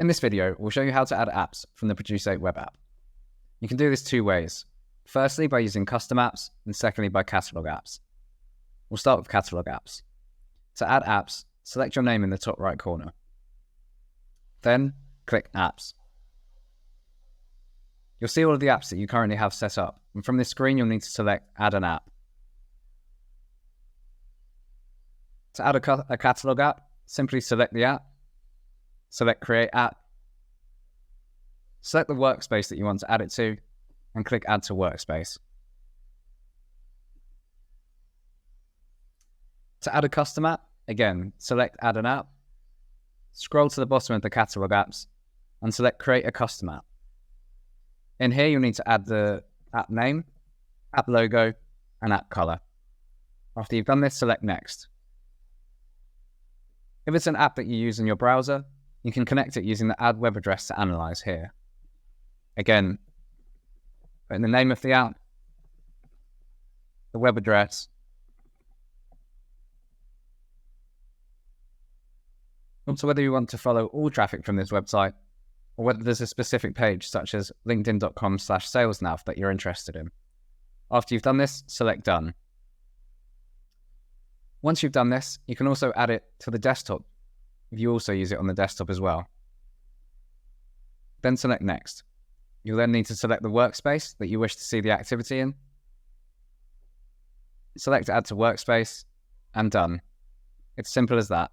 In this video, we'll show you how to add apps from the Produce8 web app. You can do this two ways. Firstly, by using custom apps, and secondly, by catalog apps. We'll start with catalog apps. To add apps, select your name in the top right corner. Then, click Apps. You'll see all of the apps that you currently have set up, and from this screen, you'll need to select Add an app. To add a catalog app, simply select the app, select Create App, select the workspace that you want to add it to, and click Add to Workspace. To add a custom app, again, select Add an app, scroll to the bottom of the catalog apps, and select Create a custom app. In here, you'll need to add the app name, app logo, and app color. After you've done this, select Next. If it's an app that you use in your browser, you can connect it using the Add Web Address to Analyze here. Again, put in the name of the app, the web address, also whether you want to follow all traffic from this website, or whether there's a specific page such as linkedin.com/salesnav that you're interested in. After you've done this, select Done. Once you've done this, you can also add it to the desktop if you also use it on the desktop as well. Then select Next. You'll then need to select the workspace that you wish to see the activity in. Select Add to Workspace, and done. It's simple as that.